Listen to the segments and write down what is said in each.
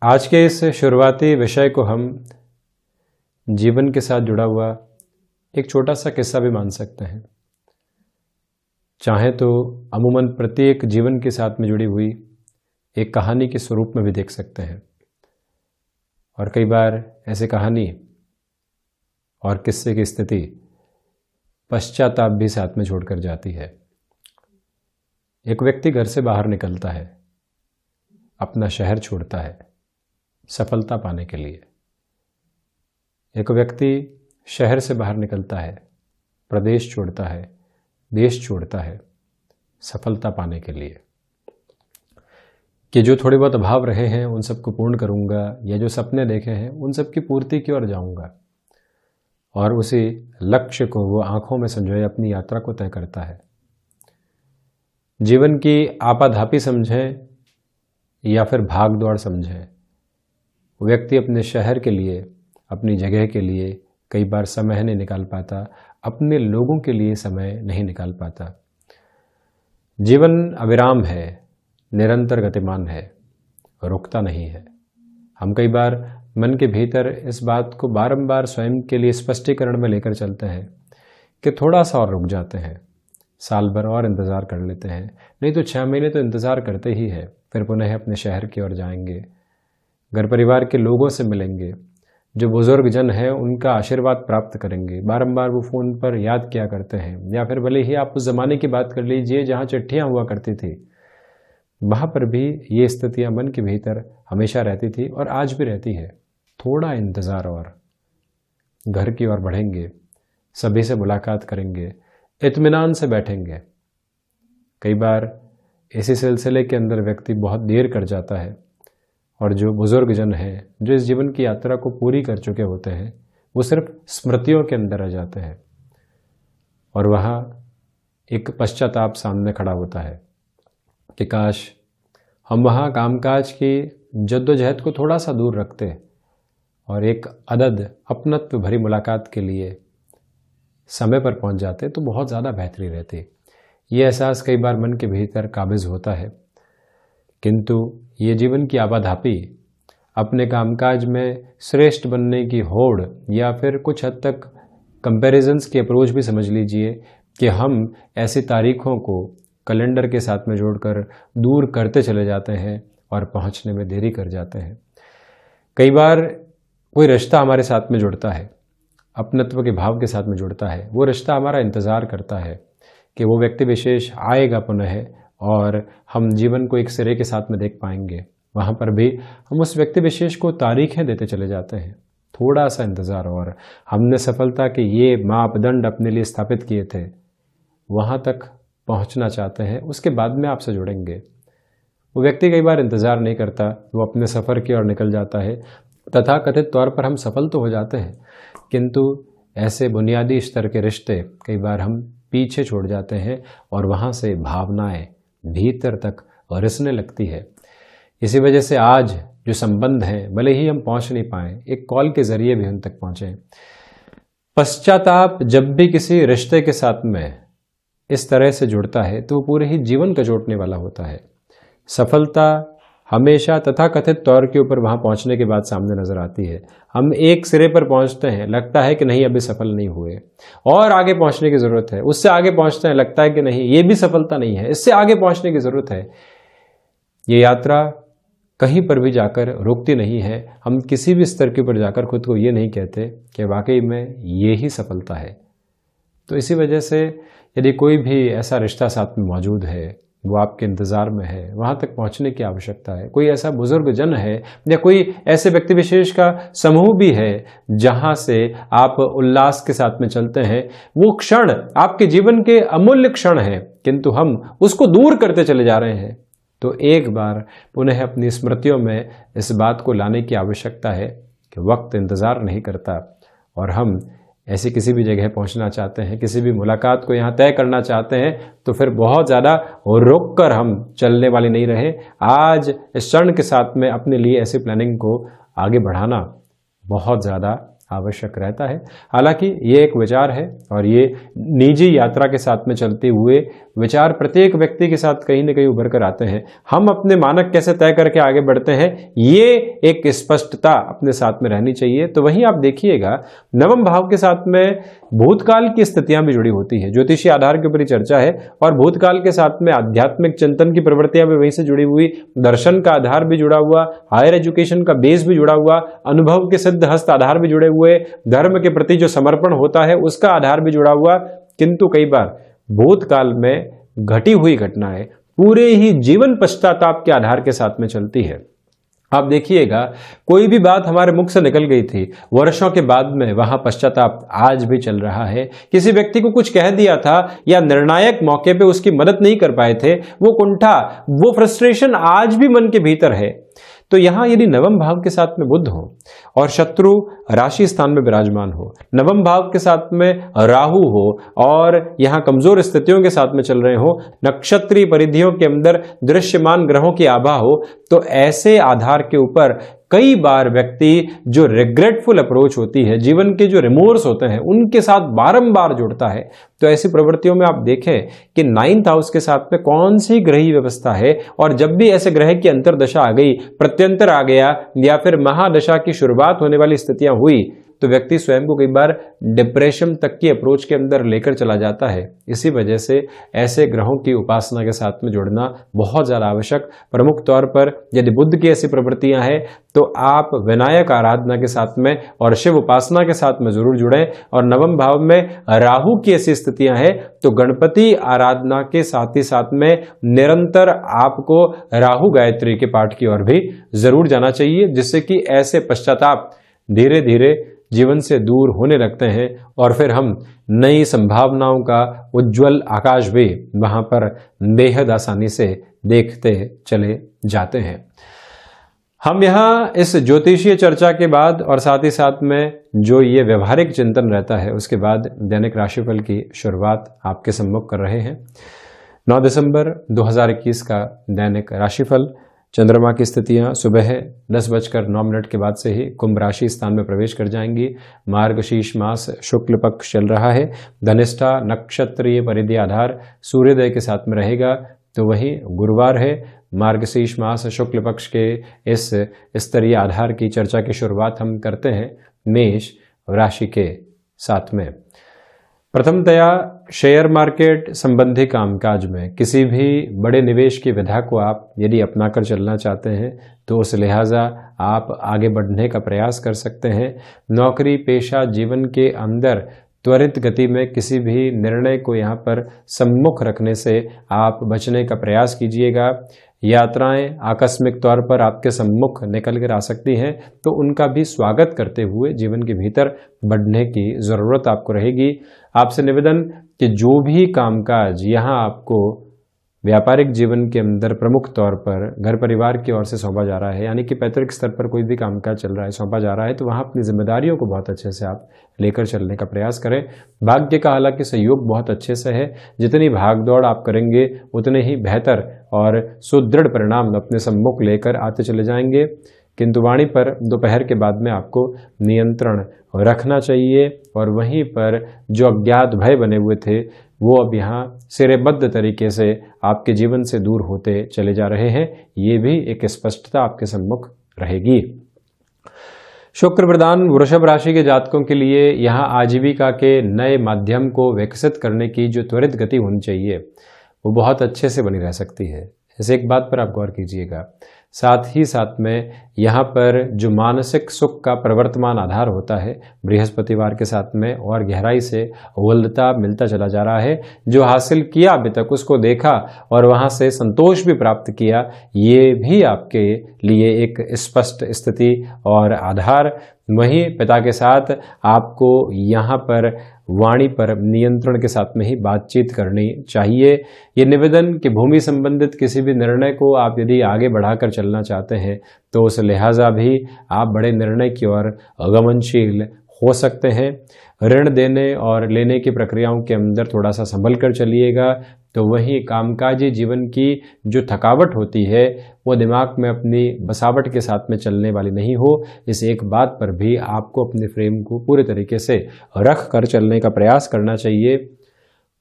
आज के इस शुरुआती विषय को हम जीवन के साथ जुड़ा हुआ एक छोटा सा किस्सा भी मान सकते हैं। चाहे तो अमूमन प्रत्येक जीवन के साथ में जुड़ी हुई एक कहानी के स्वरूप में भी देख सकते हैं। और कई बार ऐसे कहानी और किस्से की स्थिति पश्चाताप भी साथ में छोड़कर जाती है। एक व्यक्ति घर से बाहर निकलता है, अपना शहर छोड़ता है सफलता पाने के लिए। एक व्यक्ति शहर से बाहर निकलता है, प्रदेश छोड़ता है, देश छोड़ता है सफलता पाने के लिए कि जो थोड़े बहुत अभाव रहे हैं उन सबको पूर्ण करूंगा, या जो सपने देखे हैं उन सब की पूर्ति की ओर जाऊंगा। और उसी लक्ष्य को वो आंखों में संजोए अपनी यात्रा को तय करता है। जीवन की आपाधापी समझें या फिर भाग दौड़ समझें, व्यक्ति अपने शहर के लिए, अपनी जगह के लिए कई बार समय नहीं निकाल पाता, अपने लोगों के लिए समय नहीं निकाल पाता। जीवन अविराम है, निरंतर गतिमान है, रुकता नहीं है। हम कई बार मन के भीतर इस बात को बारंबार स्वयं के लिए स्पष्टीकरण में लेकर चलते हैं कि थोड़ा सा और रुक जाते हैं, साल भर और इंतज़ार कर लेते हैं, नहीं तो 6 महीने तो इंतज़ार करते ही है, फिर पुनः अपने शहर की ओर जाएंगे, घर परिवार के लोगों से मिलेंगे, जो बुजुर्ग जन हैं उनका आशीर्वाद प्राप्त करेंगे। बारंबार वो फ़ोन पर याद किया करते हैं। या फिर भले ही आप उस ज़माने की बात कर लीजिए जहाँ चिट्ठियाँ हुआ करती थी, वहाँ पर भी ये स्थितियाँ मन के भीतर हमेशा रहती थी और आज भी रहती है। थोड़ा इंतज़ार और घर की ओर बढ़ेंगे, सभी से मुलाकात करेंगे, इत्मीनान से बैठेंगे। कई बार इसी सिलसिले के अंदर व्यक्ति बहुत देर कर जाता है और जो बुजुर्ग जन हैं, जो इस जीवन की यात्रा को पूरी कर चुके होते हैं, वो सिर्फ स्मृतियों के अंदर रह जाते हैं। और वहाँ एक पश्चाताप सामने खड़ा होता है कि काश हम वहाँ कामकाज की जद्दोजहद को थोड़ा सा दूर रखते और एक अदद अपनत्व भरी मुलाकात के लिए समय पर पहुँच जाते तो बहुत ज़्यादा बेहतरी रहती। ये एहसास कई बार मन के भीतर काबिज़ होता है, किंतु ये जीवन की आपाधापी, अपने कामकाज में श्रेष्ठ बनने की होड़, या फिर कुछ हद तक कंपैरिजंस की अप्रोच भी समझ लीजिए कि हम ऐसी तारीखों को कैलेंडर के साथ में जोड़कर दूर करते चले जाते हैं और पहुंचने में देरी कर जाते हैं। कई बार कोई रिश्ता हमारे साथ में जुड़ता है, अपनत्व के भाव के साथ में जुड़ता है, वो रिश्ता हमारा इंतज़ार करता है कि वो व्यक्ति विशेष आएगा पुनः और हम जीवन को एक सिरे के साथ में देख पाएंगे। वहाँ पर भी हम उस व्यक्ति विशेष को तारीखें देते चले जाते हैं। थोड़ा सा इंतज़ार और हमने सफलता के ये मापदंड अपने लिए स्थापित किए थे, वहाँ तक पहुँचना चाहते हैं, उसके बाद में आपसे जुड़ेंगे। वो व्यक्ति कई बार इंतज़ार नहीं करता, वो अपने सफ़र की ओर निकल जाता है। तथा कथित तौर पर हम सफल तो हो जाते हैं, किंतु ऐसे बुनियादी स्तर के रिश्ते कई बार हम पीछे छोड़ जाते हैं और वहाँ से भावनाएं भीतर तक रिसने लगती है। इसी वजह से आज जो संबंध हैं, भले ही हम पहुँच नहीं पाए, एक कॉल के ज़रिए भी उन तक पहुँचे। पश्चाताप जब भी किसी रिश्ते के साथ में इस तरह से जुड़ता है तो वो पूरे ही जीवन का जोड़ने वाला होता है। सफलता हमेशा तथाकथित तौर के ऊपर वहाँ पहुँचने के बाद सामने नज़र आती है। हम एक सिरे पर पहुँचते हैं, लगता है कि नहीं अभी सफल नहीं हुए और आगे पहुँचने की ज़रूरत है। उससे आगे पहुँचते हैं, लगता है कि नहीं ये भी सफलता नहीं है, इससे आगे पहुँचने की ज़रूरत है। ये यात्रा कहीं पर भी जाकर रुकती नहीं है। हम किसी भी स्तर के ऊपर जाकर खुद को ये नहीं कहते कि वाकई में ये ही सफलता है। तो इसी वजह से यदि कोई भी ऐसा रिश्ता साथ में मौजूद है, वो आपके इंतज़ार में है, वहाँ तक पहुँचने की आवश्यकता है। कोई ऐसा बुजुर्ग जन है या कोई ऐसे व्यक्ति विशेष का समूह भी है जहाँ से आप उल्लास के साथ में चलते हैं, वो क्षण आपके जीवन के अमूल्य क्षण हैं, किंतु हम उसको दूर करते चले जा रहे हैं। तो एक बार पुनः अपनी स्मृतियों में इस बात को लाने की आवश्यकता है कि वक्त इंतज़ार नहीं करता और हम ऐसी किसी भी जगह पहुंचना चाहते हैं, किसी भी मुलाकात को यहाँ तय करना चाहते हैं, तो फिर बहुत ज़्यादा रुक कर हम चलने वाले नहीं रहे। आज इस क्षण के साथ में अपने लिए ऐसी प्लानिंग को आगे बढ़ाना बहुत ज़्यादा आवश्यक रहता है। हालांकि ये एक विचार है और ये निजी यात्रा के साथ में चलते हुए विचार प्रत्येक व्यक्ति के साथ कहीं ना कहीं उभर कर आते हैं। हम अपने मानक कैसे तय करके आगे बढ़ते हैं, ये एक स्पष्टता अपने साथ में रहनी चाहिए। तो वहीं आप देखिएगा नवम भाव के साथ में भूतकाल की स्थितियां भी जुड़ी होती है। ज्योतिषीय आधार के ऊपर ही चर्चा है और भूतकाल के साथ में आध्यात्मिक चिंतन की प्रवृत्तियां भी वहीं से जुड़ी हुई, दर्शन का आधार भी जुड़ा हुआ, हायर एजुकेशन का बेस भी जुड़ा हुआ, अनुभव के सिद्ध हस्त आधार भी जुड़े हुए, धर्म के प्रति जो समर्पण होता है उसका आधार भी जुड़ा हुआ। किंतु कई बार भूतकाल में घटी हुई घटनाएं पूरे ही जीवन पश्चाताप के आधार के साथ में चलती है। आप देखिएगा कोई भी बात हमारे मुख से निकल गई थी, वर्षों के बाद में वहां पश्चाताप आज भी चल रहा है। किसी व्यक्ति को कुछ कह दिया था या निर्णायक मौके पे उसकी मदद नहीं कर पाए थे, वो कुंठा, वो फ्रस्ट्रेशन आज भी मन के भीतर है। तो यहां यदि नवम भाव के साथ में बुध हो और शत्रु राशि स्थान में विराजमान हो, नवम भाव के साथ में राहु हो और यहां कमजोर स्थितियों के साथ में चल रहे हो, नक्षत्रीय परिधियों के अंदर दृश्यमान ग्रहों की आभा हो, तो ऐसे आधार के ऊपर कई बार व्यक्ति जो रिग्रेटफुल अप्रोच होती है, जीवन के जो रिमोर्स होते हैं, उनके साथ बारंबार जुड़ता है। तो ऐसी प्रवृत्तियों में आप देखें कि 9th हाउस के साथ में कौन सी ग्रही व्यवस्था है, और जब भी ऐसे ग्रह की अंतर्दशा आ गई, प्रत्यंतर आ गया या फिर महादशा की शुरुआत होने वाली स्थितियां हुई, तो व्यक्ति स्वयं को कई बार डिप्रेशन तक की अप्रोच के अंदर लेकर चला जाता है। इसी वजह से ऐसे ग्रहों की उपासना के साथ में जुड़ना बहुत ज़्यादा आवश्यक। प्रमुख तौर पर यदि बुध की ऐसी प्रवृत्तियां हैं तो आप विनायक आराधना के साथ में और शिव उपासना के साथ में जरूर जुड़ें। और नवम भाव में राहु की ऐसी स्थितियां हैं तो गणपति आराधना के साथ ही साथ में निरंतर आपको राहु गायत्री के पाठ की ओर भी जरूर जाना चाहिए, जिससे कि ऐसे पश्चाताप धीरे धीरे जीवन से दूर होने लगते हैं और फिर हम नई संभावनाओं का उज्जवल आकाश भी वहां पर बेहद आसानी से देखते चले जाते हैं। हम यहाँ इस ज्योतिषीय चर्चा के बाद और साथ ही साथ में जो ये व्यवहारिक चिंतन रहता है उसके बाद दैनिक राशिफल की शुरुआत आपके सम्मुख कर रहे हैं। 9 दिसंबर 2021 का दैनिक राशिफल। चंद्रमा की स्थितियां सुबह 10:09 के बाद से ही कुंभ राशि स्थान में प्रवेश कर जाएंगी। मार्गशीर्ष मास शुक्ल पक्ष चल रहा है। धनिष्ठा नक्षत्रीय परिधि आधार सूर्योदय के साथ में रहेगा। तो वही गुरुवार है। मार्गशीर्ष मास शुक्ल पक्ष के इस स्तरीय आधार की चर्चा की शुरुआत हम करते हैं मेष राशि के साथ में। प्रथमतया शेयर मार्केट संबंधी कामकाज में किसी भी बड़े निवेश की विधा को आप यदि अपनाकर चलना चाहते हैं तो उस लिहाजा आप आगे बढ़ने का प्रयास कर सकते हैं। नौकरी पेशा जीवन के अंदर त्वरित गति में किसी भी निर्णय को यहाँ पर सम्मुख रखने से आप बचने का प्रयास कीजिएगा। यात्राएं आकस्मिक तौर पर आपके सम्मुख निकल कर आ सकती हैं तो उनका भी स्वागत करते हुए जीवन के भीतर बढ़ने की ज़रूरत आपको रहेगी। आपसे निवेदन कि जो भी कामकाज यहाँ आपको व्यापारिक जीवन के अंदर प्रमुख तौर पर घर परिवार की ओर से सौंपा जा रहा है, यानी कि पैतृक स्तर पर कोई भी कामकाज चल रहा है, सौंपा जा रहा है, तो वहाँ अपनी जिम्मेदारियों को बहुत अच्छे से आप लेकर चलने का प्रयास करें। भाग्य का हालांकि सहयोग बहुत अच्छे से है। जितनी भागदौड़ आप करेंगे उतने ही बेहतर और सुदृढ़ परिणाम अपने सम्मुख लेकर आते चले जाएंगे। किंतु वाणी पर दोपहर के बाद में आपको नियंत्रण रखना चाहिए और वहीं पर जो अज्ञात भय बने हुए थे वो अब यहाँ सिरेबद्ध तरीके से आपके जीवन से दूर होते चले जा रहे हैं। ये भी एक स्पष्टता आपके सम्मुख रहेगी। शुक्र प्रधान वृषभ राशि के जातकों के लिए यहाँ आजीविका के नए माध्यम को विकसित करने की जो त्वरित गति होनी चाहिए वो बहुत अच्छे से बनी रह सकती है। इस एक बात पर आप गौर कीजिएगा। साथ ही साथ में यहाँ पर जो मानसिक सुख का प्रवर्तमान आधार होता है बृहस्पतिवार के साथ में और गहराई से उलता मिलता चला जा रहा है। जो हासिल किया अभी तक उसको देखा और वहाँ से संतोष भी प्राप्त किया, ये भी आपके लिए एक स्पष्ट स्थिति और आधार। वहीं पिता के साथ आपको यहाँ पर वाणी पर नियंत्रण के साथ में ही बातचीत करनी चाहिए। ये निवेदन कि भूमि संबंधित किसी भी निर्णय को आप यदि आगे बढ़ाकर चलना चाहते हैं तो उस लिहाजा भी आप बड़े निर्णय की ओर अगमनशील हो सकते हैं। ऋण देने और लेने की प्रक्रियाओं के अंदर थोड़ा सा संभल कर चलिएगा। तो वहीं कामकाजी जीवन की जो थकावट होती है वो दिमाग में अपनी बसावट के साथ में चलने वाली नहीं हो। इस एक बात पर भी आपको अपने फ्रेम को पूरे तरीके से रख कर चलने का प्रयास करना चाहिए।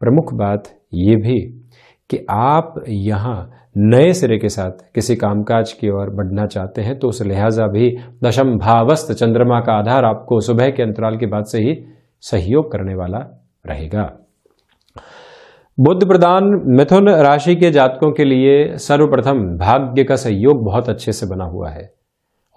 प्रमुख बात ये भी कि आप यहाँ नए सिरे के साथ किसी कामकाज की ओर बढ़ना चाहते हैं तो उस लिहाजा भी दशम भावस्थ चंद्रमा का आधार आपको सुबह के अंतराल के बाद से ही सहयोग करने वाला रहेगा। बुध प्रदान मिथुन राशि के जातकों के लिए सर्वप्रथम भाग्य का सहयोग बहुत अच्छे से बना हुआ है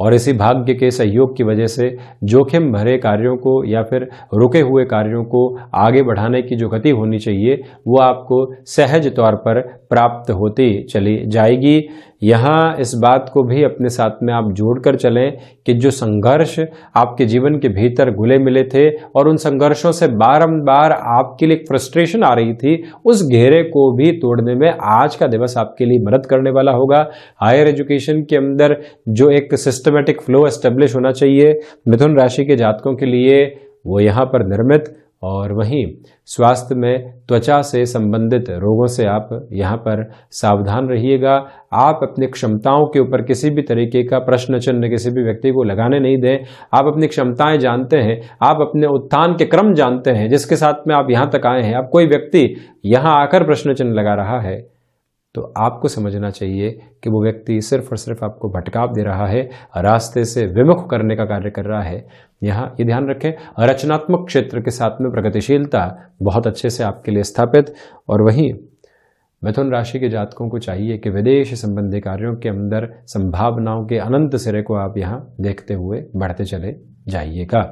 और इसी भाग्य के सहयोग की वजह से जोखिम भरे कार्यों को या फिर रुके हुए कार्यों को आगे बढ़ाने की जो गति होनी चाहिए वो आपको सहज तौर पर प्राप्त होती चली जाएगी। यहाँ इस बात को भी अपने साथ में आप जोड़कर चलें कि जो संघर्ष आपके जीवन के भीतर घुले मिले थे और उन संघर्षों से बारंबार आपके लिए फ्रस्ट्रेशन आ रही थी, उस घेरे को भी तोड़ने में आज का दिवस आपके लिए मदद करने वाला होगा। हायर एजुकेशन के अंदर जो एक सिस्टमेटिक फ्लो एस्टेब्लिश होना चाहिए मिथुन राशि के जातकों के लिए वो यहाँ पर निर्मित, और वहीं स्वास्थ्य में त्वचा से संबंधित रोगों से आप यहाँ पर सावधान रहिएगा। आप अपनी क्षमताओं के ऊपर किसी भी तरीके का प्रश्न चिन्ह किसी भी व्यक्ति को लगाने नहीं दें। आप अपनी क्षमताएं जानते हैं, आप अपने उत्थान के क्रम जानते हैं जिसके साथ में आप यहाँ तक आए हैं। अब कोई व्यक्ति यहाँ आकर प्रश्न चिन्ह लगा रहा है तो आपको समझना चाहिए कि वो व्यक्ति सिर्फ और सिर्फ आपको भटकाव दे रहा है, रास्ते से विमुख करने का कार्य कर रहा है। यहाँ ये ध्यान रखें, रचनात्मक क्षेत्र के साथ में प्रगतिशीलता बहुत अच्छे से आपके लिए स्थापित। और वहीं मिथुन राशि के जातकों को चाहिए कि विदेश संबंधी कार्यों के अंदर संभावनाओं के अनंत सिरे को आप यहाँ देखते हुए बढ़ते चले जाइएगा।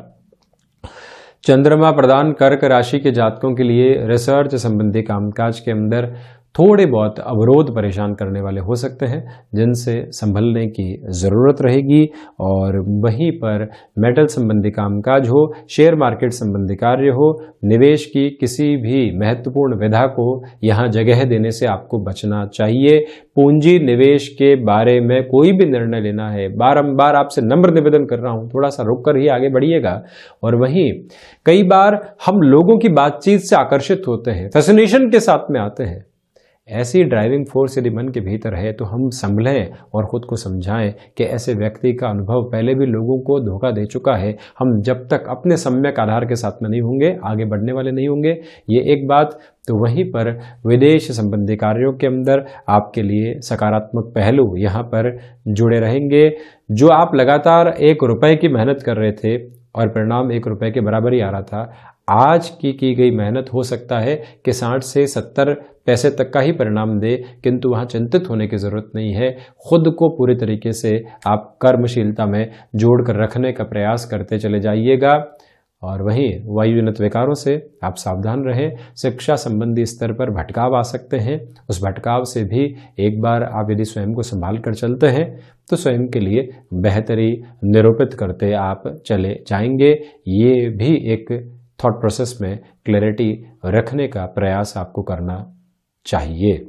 चंद्रमा प्रदान कर्क राशि के जातकों के लिए रिसर्च संबंधी कामकाज के अंदर थोड़े बहुत अवरोध परेशान करने वाले हो सकते हैं जिनसे संभलने की ज़रूरत रहेगी। और वहीं पर मेटल संबंधी कामकाज हो, शेयर मार्केट संबंधी कार्य हो, निवेश की किसी भी महत्वपूर्ण विधा को यहाँ जगह देने से आपको बचना चाहिए। पूंजी निवेश के बारे में कोई भी निर्णय लेना है, बारंबार आपसे नम्र निवेदन कर रहा हूँ, थोड़ा सा रुक कर ही आगे बढ़िएगा। और वहीं कई बार हम लोगों की बातचीत से आकर्षित होते हैं, फैसिनेशन के साथ में आते हैं। ऐसी ड्राइविंग फोर्स यदि मन के भीतर है तो हम संभलें और ख़ुद को समझाएं कि ऐसे व्यक्ति का अनुभव पहले भी लोगों को धोखा दे चुका है। हम जब तक अपने सम्यक आधार के साथ में नहीं होंगे आगे बढ़ने वाले नहीं होंगे, ये एक बात। तो वहीं पर विदेश संबंधी कार्यों के अंदर आपके लिए सकारात्मक पहलू यहाँ पर जुड़े रहेंगे। जो आप लगातार 1 रुपए की मेहनत कर रहे थे और परिणाम 1 रुपए के बराबर ही आ रहा था, आज की गई मेहनत हो सकता है कि 60 से 70 पैसे तक का ही परिणाम दे, किंतु वहाँ चिंतित होने की ज़रूरत नहीं है। खुद को पूरी तरीके से आप कर्मशीलता में जोड़कर रखने का प्रयास करते चले जाइएगा। और वहीं वायुजनित विकारों से आप सावधान रहें। शिक्षा संबंधी स्तर पर भटकाव आ सकते हैं, उस भटकाव से भी एक बार आप यदि स्वयं को संभाल कर चलते हैं तो स्वयं के लिए बेहतरी निरूपित करते आप चले जाएंगे। ये भी एक थॉट प्रोसेस में क्लैरिटी रखने का प्रयास आपको करना चाहिए।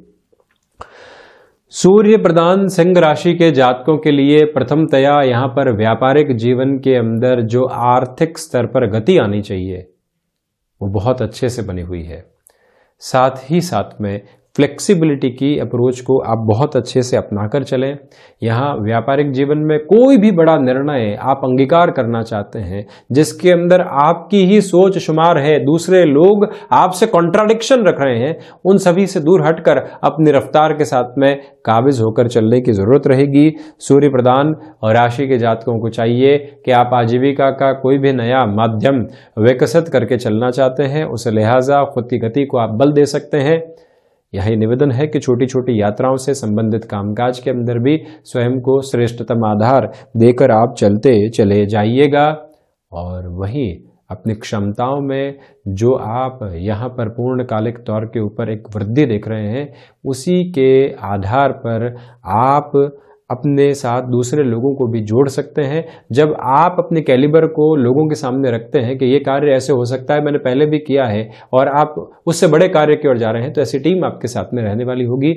सूर्य प्रदान सिंह राशि के जातकों के लिए प्रथमतया यहाँ पर व्यापारिक जीवन के अंदर जो आर्थिक स्तर पर गति आनी चाहिए वो बहुत अच्छे से बनी हुई है। साथ ही साथ में फ्लेक्सिबिलिटी की अप्रोच को आप बहुत अच्छे से अपनाकर चलें। यहाँ व्यापारिक जीवन में कोई भी बड़ा निर्णय आप अंगीकार करना चाहते हैं जिसके अंदर आपकी ही सोच शुमार है, दूसरे लोग आपसे कॉन्ट्राडिक्शन रख रहे हैं, उन सभी से दूर हटकर अपनी रफ्तार के साथ में काबिज होकर चलने की ज़रूरत रहेगी। सूर्य प्रदान और राशि के जातकों को चाहिए कि आप आजीविका का कोई भी नया माध्यम विकसित करके चलना चाहते हैं, उस लिहाजा खुद की गति को आप बल दे सकते हैं। यही निवेदन है कि छोटी छोटी यात्राओं से संबंधित कामकाज के अंदर भी स्वयं को श्रेष्ठतम आधार देकर आप चलते चले जाइएगा। और वहीं अपनी क्षमताओं में जो आप यहाँ पर पूर्णकालिक तौर के ऊपर एक वृद्धि देख रहे हैं, उसी के आधार पर आप अपने साथ दूसरे लोगों को भी जोड़ सकते हैं। जब आप अपने कैलिबर को लोगों के सामने रखते हैं कि ये कार्य ऐसे हो सकता है, मैंने पहले भी किया है, और आप उससे बड़े कार्य की ओर जा रहे हैं, तो ऐसी टीम आपके साथ में रहने वाली होगी।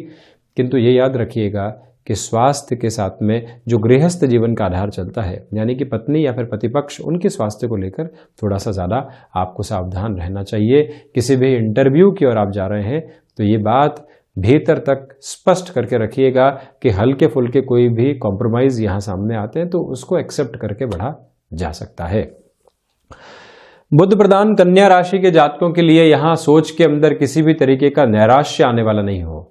किंतु ये याद रखिएगा कि स्वास्थ्य के साथ में जो गृहस्थ जीवन का आधार चलता है, यानी कि पत्नी या फिर पतिपक्ष, उनके स्वास्थ्य को लेकर थोड़ा सा ज़्यादा आपको सावधान रहना चाहिए। किसी भी इंटरव्यू की ओर आप जा रहे हैं तो ये बात भीतर तक स्पष्ट करके रखिएगा कि हल्के फुल्के कोई भी कॉम्प्रोमाइज़ यहाँ सामने आते हैं तो उसको एक्सेप्ट करके बढ़ा जा सकता है। बुध प्रदान कन्या राशि के जातकों के लिए यहाँ सोच के अंदर किसी भी तरीके का नैराश्य आने वाला नहीं हो।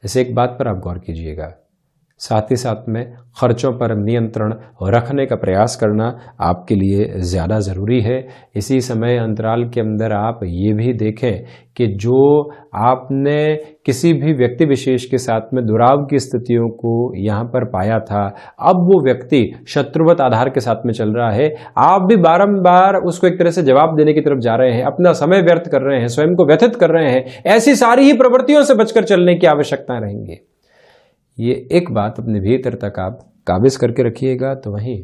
इस एक बात पर आप गौर कीजिएगा। साथ ही साथ में खर्चों पर नियंत्रण रखने का प्रयास करना आपके लिए ज़्यादा ज़रूरी है। इसी समय अंतराल के अंदर आप ये भी देखें कि जो आपने किसी भी व्यक्ति विशेष के साथ में दुराव की स्थितियों को यहाँ पर पाया था, अब वो व्यक्ति शत्रुवत आधार के साथ में चल रहा है। आप भी बारंबार उसको एक तरह से जवाब देने की तरफ जा रहे हैं, अपना समय व्यर्थ कर रहे हैं, स्वयं को व्यथित कर रहे हैं। ऐसी सारी ही प्रवृत्तियों से बचकर चलने की आवश्यकता रहेंगी। ये एक बात अपने भीतर तक आप काबिज करके रखिएगा। तो वहीं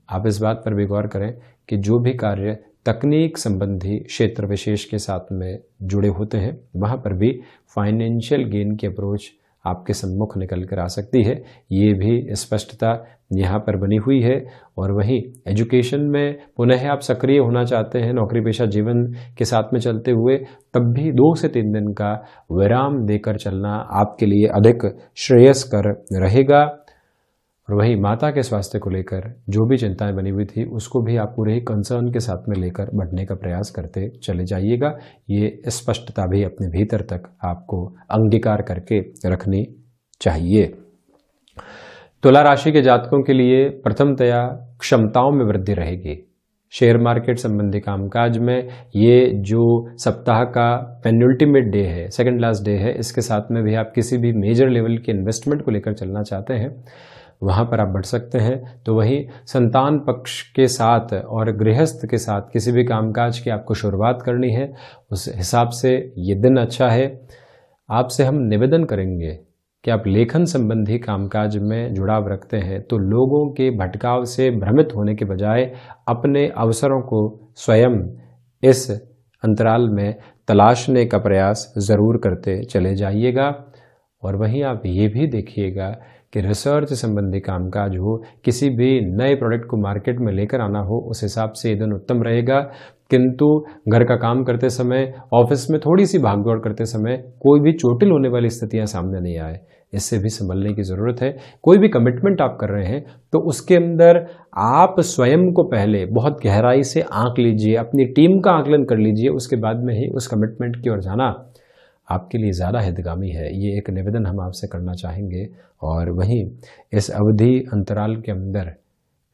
आप इस बात पर भी गौर करें कि जो भी कार्य तकनीक संबंधी क्षेत्र विशेष के साथ में जुड़े होते हैं, वहाँ पर भी फाइनेंशियल गेन की अप्रोच आपके सम्मुख निकल कर आ सकती है। ये भी स्पष्टता यहाँ पर बनी हुई है। और वहीं एजुकेशन में पुनः आप सक्रिय होना चाहते हैं नौकरी पेशा जीवन के साथ में चलते हुए, तब भी 2 से 3 दिन का विराम देकर चलना आपके लिए अधिक श्रेयस्कर रहेगा। और वहीं माता के स्वास्थ्य को लेकर जो भी चिंताएं बनी हुई थी, उसको भी आप पूरे ही कंसर्न के साथ में लेकर बढ़ने का प्रयास करते चले जाइएगा। ये स्पष्टता भी अपने भीतर तक आपको अंगीकार करके रखनी चाहिए। तुला राशि के जातकों के लिए प्रथमतया क्षमताओं में वृद्धि रहेगी। शेयर मार्केट संबंधी कामकाज में ये जो सप्ताह का पेनल्टीमेट डे है, सेकंड लास्ट डे है, इसके साथ में भी आप किसी भी मेजर लेवल के इन्वेस्टमेंट को लेकर चलना चाहते हैं, वहाँ पर आप बढ़ सकते हैं। तो वही संतान पक्ष के साथ और गृहस्थ के साथ किसी भी कामकाज की आपको शुरुआत करनी है, उस हिसाब से ये दिन अच्छा है। आपसे हम निवेदन करेंगे कि आप लेखन संबंधी कामकाज में जुड़ाव रखते हैं तो लोगों के भटकाव से भ्रमित होने के बजाय अपने अवसरों को स्वयं इस अंतराल में तलाशने का प्रयास ज़रूर करते चले जाइएगा। और वहीं आप ये भी देखिएगा कि रिसर्च संबंधी कामकाज हो, किसी भी नए प्रोडक्ट को मार्केट में लेकर आना हो, उस हिसाब से ये दिन उत्तम रहेगा। किंतु घर का काम करते समय, ऑफिस में थोड़ी सी भागदौड़ करते समय कोई भी चोटिल होने वाली स्थितियां सामने नहीं आए, इससे भी संभलने की ज़रूरत है। कोई भी कमिटमेंट आप कर रहे हैं तो उसके अंदर आप स्वयं को पहले बहुत गहराई से आंक लीजिए, अपनी टीम का आकलन कर लीजिए, उसके बाद में ही उस कमिटमेंट की ओर जाना आपके लिए ज़्यादा हितगामी है। ये एक निवेदन हम आपसे करना चाहेंगे। और वहीं इस अवधि अंतराल के अंदर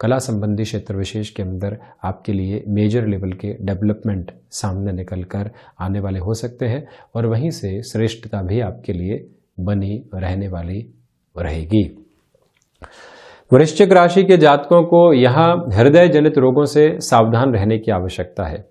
कला संबंधी क्षेत्र विशेष के अंदर आपके लिए मेजर लेवल के डेवलपमेंट सामने निकल कर आने वाले हो सकते हैं और वहीं से श्रेष्ठता भी आपके लिए बनी रहने वाली रहेगी। वृश्चिक राशि के जातकों को यहाँ हृदय जनित रोगों से सावधान रहने की आवश्यकता है।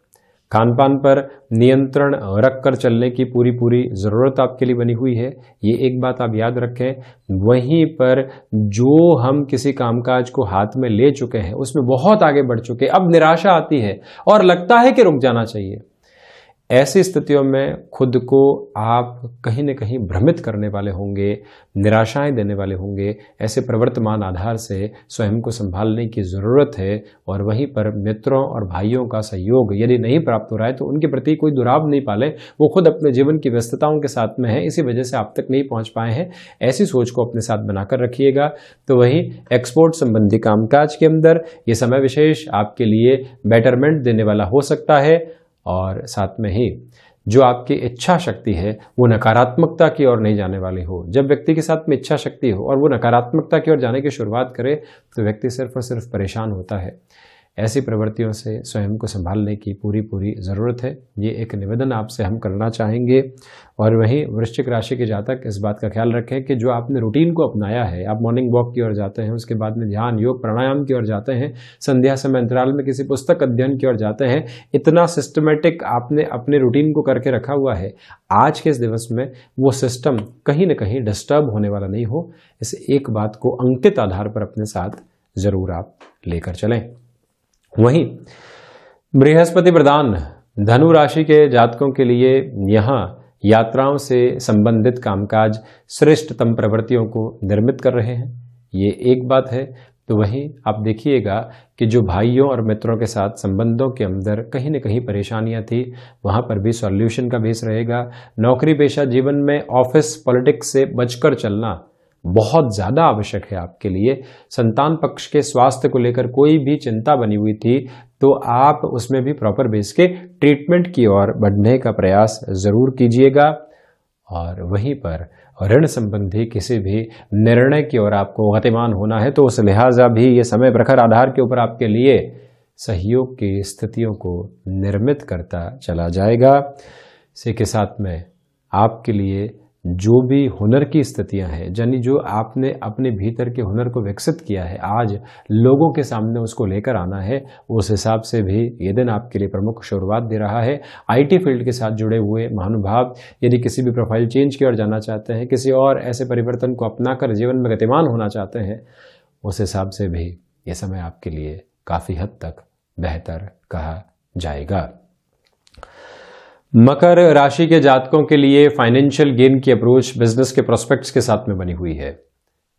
खान पान पर नियंत्रण रखकर चलने की पूरी ज़रूरत आपके लिए बनी हुई है। ये एक बात आप याद रखें। वहीं पर जो हम किसी कामकाज को हाथ में ले चुके हैं उसमें बहुत आगे बढ़ चुके, अब निराशा आती है और लगता है कि रुक जाना चाहिए। ऐसी स्थितियों में खुद को आप कहीं न कहीं भ्रमित करने वाले होंगे, निराशाएं देने वाले होंगे। ऐसे प्रवर्तमान आधार से स्वयं को संभालने की ज़रूरत है। और वहीं पर मित्रों और भाइयों का सहयोग यदि नहीं प्राप्त हो रहा है तो उनके प्रति कोई दुराव नहीं पालें। वो खुद अपने जीवन की व्यस्तताओं के साथ में है, इसी वजह से आप तक नहीं पहुँच पाए हैं। ऐसी सोच को अपने साथ बनाकर रखिएगा। तो वहीं एक्सपोर्ट संबंधी कामकाज के अंदर ये समय विशेष आपके लिए बेटरमेंट देने वाला हो सकता है। और साथ में ही जो आपकी इच्छा शक्ति है वो नकारात्मकता की ओर नहीं जाने वाली हो। जब व्यक्ति के साथ में इच्छा शक्ति हो और वो नकारात्मकता की ओर जाने की शुरुआत करे तो व्यक्ति सिर्फ और सिर्फ परेशान होता है। ऐसी प्रवृत्तियों से स्वयं को संभालने की पूरी ज़रूरत है। ये एक निवेदन आपसे हम करना चाहेंगे। और वहीं वृश्चिक राशि के जातक इस बात का ख्याल रखें कि जो आपने रूटीन को अपनाया है, आप मॉर्निंग वॉक की ओर जाते हैं, उसके बाद में ध्यान योग प्राणायाम की ओर जाते हैं, संध्या समय अंतराल में किसी पुस्तक अध्ययन की ओर जाते हैं, इतना सिस्टमेटिक आपने अपने रूटीन को करके रखा हुआ है, आज के इस दिवस में वो सिस्टम कहीं ना कहीं डिस्टर्ब होने वाला नहीं हो। इस एक बात को अंकित आधार पर अपने साथ ज़रूर आप लेकर चलें। वहीं बृहस्पति प्रधान धनु राशि के जातकों के लिए यहाँ यात्राओं से संबंधित कामकाज श्रेष्ठतम प्रवृत्तियों को निर्मित कर रहे हैं। ये एक बात है। तो वहीं आप देखिएगा कि जो भाइयों और मित्रों के साथ संबंधों के अंदर कहीं न कहीं परेशानियां थी, वहां पर भी सॉल्यूशन का बेस रहेगा। नौकरी पेशा जीवन में ऑफिस पॉलिटिक्स से बचकर चलना बहुत ज़्यादा आवश्यक है आपके लिए। संतान पक्ष के स्वास्थ्य को लेकर कोई भी चिंता बनी हुई थी तो आप उसमें भी प्रॉपर बेस के ट्रीटमेंट की ओर बढ़ने का प्रयास ज़रूर कीजिएगा। और वहीं पर ऋण संबंधी किसी भी निर्णय की ओर आपको गतिमान होना है तो उस लिहाजा भी ये समय प्रखर आधार के ऊपर आपके लिए सहयोग की स्थितियों को निर्मित करता चला जाएगा। इसी के साथ में आपके लिए जो भी हुनर की स्थितियां हैं, यानी जो आपने अपने भीतर के हुनर को विकसित किया है, आज लोगों के सामने उसको लेकर आना है, उस हिसाब से भी ये दिन आपके लिए प्रमुख शुरुआत दे रहा है। आईटी फील्ड के साथ जुड़े हुए महानुभाव यदि किसी भी प्रोफाइल चेंज की ओर जाना चाहते हैं, किसी और ऐसे परिवर्तन को अपनाकर जीवन में गतिमान होना चाहते हैं, उस हिसाब से भी ये समय आपके लिए काफ़ी हद तक बेहतर कहा जाएगा। मकर राशि के जातकों के लिए फाइनेंशियल गेन की अप्रोच बिजनेस के प्रोस्पेक्ट्स के साथ में बनी हुई है,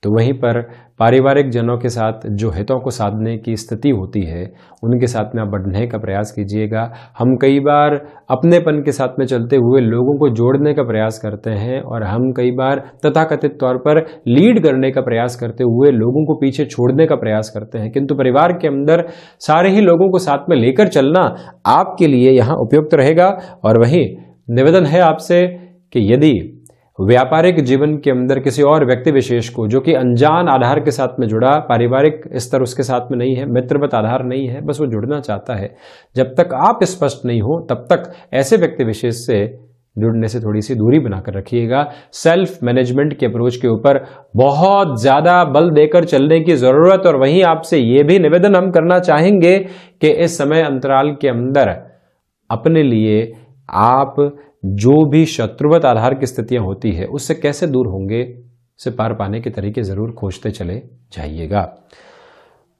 तो वहीं पर पारिवारिक जनों के साथ जो हितों को साधने की स्थिति होती है उनके साथ में आप बढ़ने का प्रयास कीजिएगा। हम कई बार अपनेपन के साथ में चलते हुए लोगों को जोड़ने का प्रयास करते हैं और हम कई बार तथाकथित तौर पर लीड करने का प्रयास करते हुए लोगों को पीछे छोड़ने का प्रयास करते हैं, किंतु परिवार के अंदर सारे ही लोगों को साथ में लेकर चलना आपके लिए यहाँ उपयुक्त रहेगा। और वहीं निवेदन है आपसे कि यदि व्यापारिक जीवन के अंदर किसी और व्यक्ति विशेष को जो कि अनजान आधार के साथ में जुड़ा, पारिवारिक स्तर उसके साथ में नहीं है, मित्रवत आधार नहीं है, बस वो जुड़ना चाहता है, जब तक आप स्पष्ट नहीं हो तब तक ऐसे व्यक्ति विशेष से जुड़ने से थोड़ी सी दूरी बनाकर रखिएगा। सेल्फ मैनेजमेंट के अप्रोच के ऊपर बहुत ज़्यादा बल देकर चलने की ज़रूरत। और वहीं आपसे ये भी निवेदन हम करना चाहेंगे कि इस समय अंतराल के अंदर अपने लिए आप जो भी शत्रुवत आधार की स्थितियां होती है उससे कैसे दूर होंगे, से पार पाने के तरीके जरूर खोजते चले जाइएगा।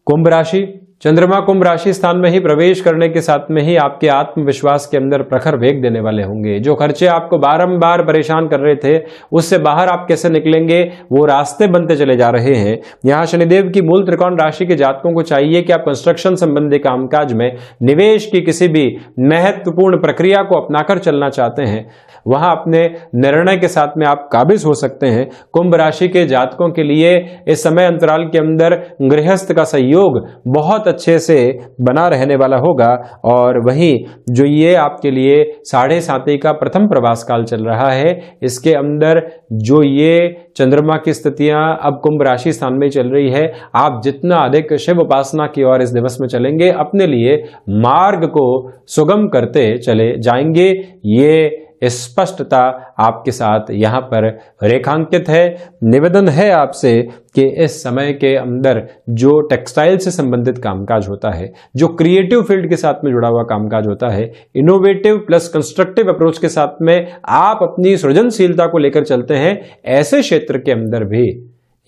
कुंभ राशि, चंद्रमा कुंभ राशि स्थान में ही प्रवेश करने के साथ में ही आपके आत्मविश्वास के अंदर प्रखर वेग देने वाले होंगे। जो खर्चे आपको बारंबार परेशान कर रहे थे उससे बाहर आप कैसे निकलेंगे, वो रास्ते बनते चले जा रहे हैं। यहाँ शनिदेव की मूल त्रिकोण राशि के जातकों को चाहिए कि आप कंस्ट्रक्शन संबंधी कामकाज में निवेश की किसी भी महत्वपूर्ण प्रक्रिया को अपनाकर चलना चाहते हैं, वहां अपने निर्णय के साथ में आप काबिज हो सकते हैं। कुंभ राशि के जातकों के लिए इस समय अंतराल के अंदर गृहस्थ का सहयोग बहुत अच्छे से बना रहने वाला होगा। और वहीं जो ये आपके लिए 7.5 का प्रथम प्रवास काल चल रहा है, इसके अंदर जो ये चंद्रमा की स्थितियां अब कुंभ राशि स्थान में चल रही है, आप जितना अधिक शिव उपासना की ओर इस दिवस में चलेंगे अपने लिए मार्ग को सुगम करते चले जाएंगे। ये स्पष्टता आपके साथ यहाँ पर रेखांकित है। निवेदन है आपसे कि इस समय के अंदर जो टेक्सटाइल से संबंधित कामकाज होता है, जो क्रिएटिव फील्ड के साथ में जुड़ा हुआ कामकाज होता है, इनोवेटिव प्लस कंस्ट्रक्टिव अप्रोच के साथ में आप अपनी सृजनशीलता को लेकर चलते हैं, ऐसे क्षेत्र के अंदर भी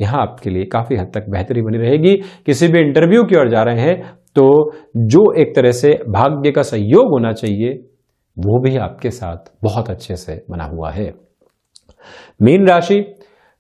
यहाँ आपके लिए काफी हद तक बेहतरी बनी रहेगी। किसी भी इंटरव्यू की ओर जा रहे हैं तो जो एक तरह से भाग्य का सहयोग होना चाहिए वो भी आपके साथ बहुत अच्छे से बना हुआ है। मीन राशि,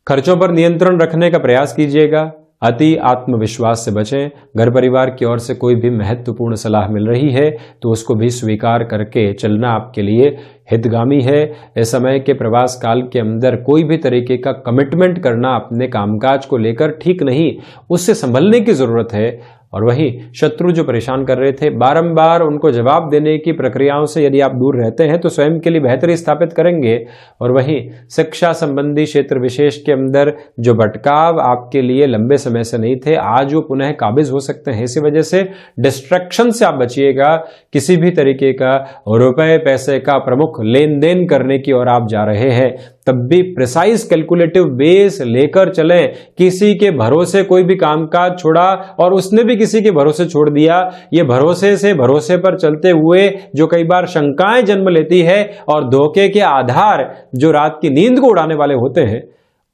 खर्चों पर नियंत्रण रखने का प्रयास कीजिएगा, अति आत्मविश्वास से बचें। घर परिवार की ओर से कोई भी महत्वपूर्ण सलाह मिल रही है तो उसको भी स्वीकार करके चलना आपके लिए हितगामी है। इस समय के प्रवास काल के अंदर कोई भी तरीके का कमिटमेंट करना अपने कामकाज को लेकर ठीक नहीं, उससे संभलने की जरूरत है। और वहीं शत्रु जो परेशान कर रहे थे, बारंबार उनको जवाब देने की प्रक्रियाओं से यदि आप दूर रहते हैं तो स्वयं के लिए बेहतरी स्थापित करेंगे। और वहीं शिक्षा संबंधी क्षेत्र विशेष के अंदर जो भटकाव आपके लिए लंबे समय से नहीं थे, आज वो पुनः काबिज हो सकते हैं। इसी वजह से डिस्ट्रैक्शन से आप बचिएगा। किसी भी तरीके का रुपए पैसे का प्रमुख लेन देन करने की ओर आप जा रहे हैं तब भी प्रिसाइज कैलकुलेटिव बेस लेकर चलें। किसी के भरोसे कोई भी कामकाज छोड़ा और उसने भी किसी के भरोसे छोड़ दिया, ये भरोसे से भरोसे पर चलते हुए जो कई बार शंकाएं जन्म लेती है और धोखे के आधार जो रात की नींद को उड़ाने वाले होते हैं,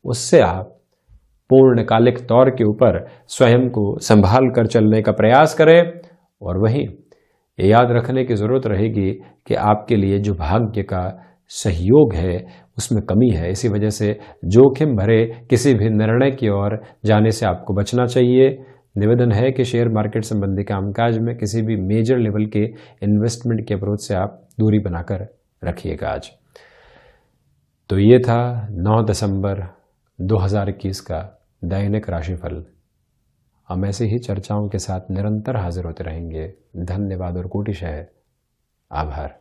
उससे आप पूर्णकालिक तौर के ऊपर स्वयं को संभाल कर चलने का प्रयास करें। और वहीं ये याद रखने की जरूरत रहेगी कि आपके लिए जो भाग्य का सहयोग है उसमें कमी है। इसी वजह से जोखिम भरे किसी भी निर्णय की ओर जाने से आपको बचना चाहिए। निवेदन है कि शेयर मार्केट संबंधी कामकाज में किसी भी मेजर लेवल के इन्वेस्टमेंट के अप्रोच से आप दूरी बनाकर रखिएगा आज। तो ये था 9 दिसंबर 2021 का दैनिक राशिफल। हम ऐसे ही चर्चाओं के साथ निरंतर हाजिर होते रहेंगे। धन्यवाद और कोटिशः आभार।